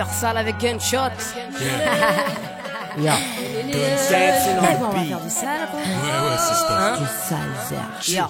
Marsal avec Gunshot. Yo. On va faire du sale, quoi. Ouais, c'est ça. Du sale, Yo.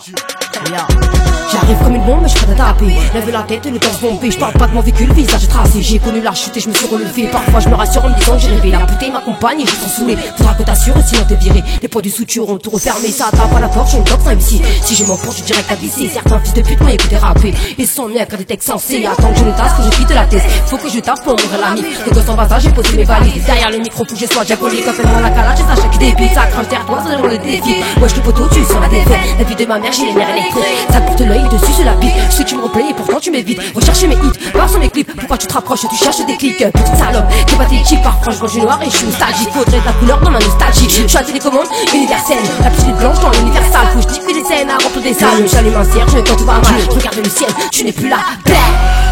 J'arrive comme une bombe, je suis prêt à taper. Lève la tête et le torse bombé. Je parle pas de mon vécu, le visage tracé. J'ai connu la chute et je me suis relevé. Parfois je me rassure en me disant que j'ai rêvé. La bouteille m'accompagne et je suis saoulé. Faudra que t'assures, sinon t'es viré. Les poids du suture ont tout refermé. Ça tape à la porte, j'ai une dox ici. Si je m'emporte, je dirais qu'à glisser. Certains fils de pute m'ont écouté rapper. Ils sont nés avec des textes sensés. Attends que je ne tasse, que je quitte la tête. Faut que je tape pour mourir l'ami. Que dans son passage, j'ai posé mes valises. Derrière le micro, faut que je sois diabolique. Appelle-moi la calage, c'est à chaque débit. Ça crache derrière toi, ça demande le défi. Wesh, le poteau, tu sur la défaite. La vie de ma mère, j'ai les nerfs électriques. Ça porte l'œil dessus sur la bite. Je sais que tu me replais et pourtant tu m'évites. Rechercher mes hits, voir sur mes clips. Pourquoi tu te rapproches, tu cherches des clics. Petite salope, t'es pathétique. Parfois je mange du noir et je suis nostalgique. Faudrait de la couleur dans ma nostalgie. Je suis à télécommande universelle. La petite blanche dans l'universal. Faut que je dicte des scènes à remplir des salles. J'allume un cierge, quand tout va mal. Regarde le ciel, tu n'es plus là.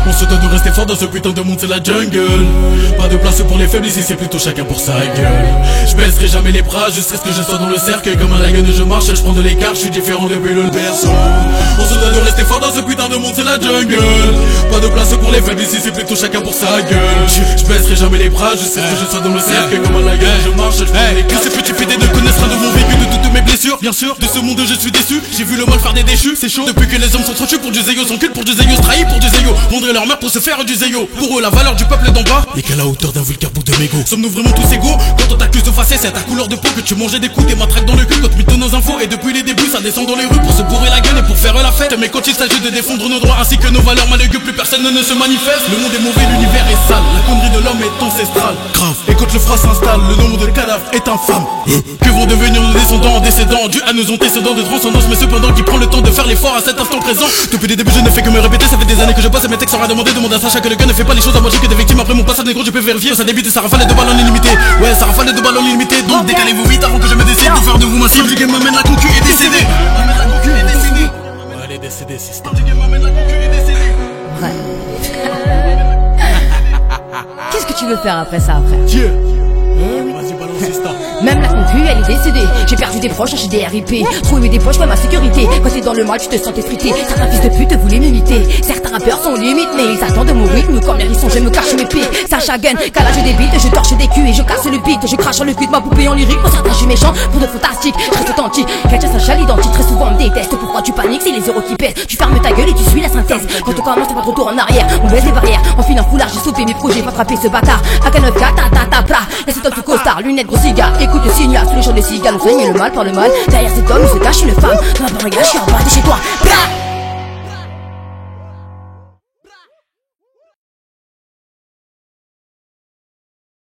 On se doit de rester fort dans ce putain de monde, c'est la jungle. Pas de place pour les faibles ici, c'est plutôt chacun pour sa gueule. Je baisserai jamais les bras, je sais ce que je sors dans le cercle. Comme un lagon je marche, je prends de l'écart, je suis différent depuis le berceau. On se doit de rester fort dans ce putain de monde, c'est la jungle. Pas de place pour les faibles ici, c'est plutôt chacun pour sa gueule. Je baisserai jamais les bras, je sais ce que je sors dans le cercle. Comme un lagon je marche, je prends de l'écart. Que ces petits pédés ne connaissent rien de mon vécu, de toutes mes blessures. Bien sûr, de ce monde je suis déçu. J'ai vu le mal faire des déchus, c'est chaud. Depuis que les hommes sont trop chus pour du zéyo, son cul pour du zéyo, trahis pour du zéyo. Vendre leur mère pour se faire du zéyo. Pour eux la valeur du peuple est d'en bas et qu'à la hauteur d'un vulgaire bout de mégot. Sommes-nous vraiment tous égaux? Quand on t'accuse de facer, c'est ta couleur de peau que tu mangeais des coups, des matraques dans le cul. Quand tu mythes nos infos et depuis les débuts ça descend dans les rues pour se bourrer la gueule et pour faire la fête. Mais quand il s'agit de défendre nos droits ainsi que nos valeurs malheureuses, plus personne ne se manifeste. Le monde est mauvais, l'univers est sale, la connerie de l'homme est ancestrale. Grave. Et quand le froid s'installe, le nombre de cadavres est infâme. Que vont devenir nos descendants en décédant dû à nos antécédents de transcendance, mais cependant qui prend le temps de faire l'effort à cet instant présent. Depuis les débuts je ne fais que me répéter, ça fait des années que je passe et mes textes sans rien demander. Demande à Sacha que le gars ne fait pas les choses à moitié que des victimes. Après mon passage négro je peux vérifier, ça débute et ça rafale de balles en illimité. Ouais, ça rafale de balles en illimité. Donc décalez-vous vite avant que je me décide de faire de vous ma cible. Du game m'amène la concu est décédée. Elle est décédée, sister. Du game m'amène la concu est décédée. Ouais. Qu'est-ce que tu veux faire après ça, frère? Dieu. Eh oui. Vas-y, balance, sister. Même la concu, elle est décédée. J'ai perdu des proches, acheté des RIP. Trouvé des poches, ouais, ma sécurité. Quand t'es dans le mal, tu te sens effrité. Certains fils de pute voulaient m'imiter. Certains rappeurs sont limites, mais ils attendent mon rythme. Comme les hérissons, je me cache mes pieds. Sacha Gun, calage des beats, je torche des culs et je casse le beat. Je crache sur le cul de ma poupée en lyrique. Pour certains, je suis méchant, pour de fantastiques. Je reste authentique. Quelqu'un Sacha l'identique, très souvent on me déteste. Pourquoi tu paniques? C'est les euros qui pèsent. Tu fermes ta gueule et tu suis la synthèse. Quand on commence, t'as pas de retour en arrière. On baisse les barrières, on file un foulard. J'ai sauvé mes projets, pas frapper ce bâtard. AK9, ta plat. Laisse top tout costard, lunettes, gros cigare. Écoute le signal, sous les champs des cigales, on saigne le mal par le mal. Derrière cet homme se cache une femme. Non, pas un gars, je suis en bas de chez toi.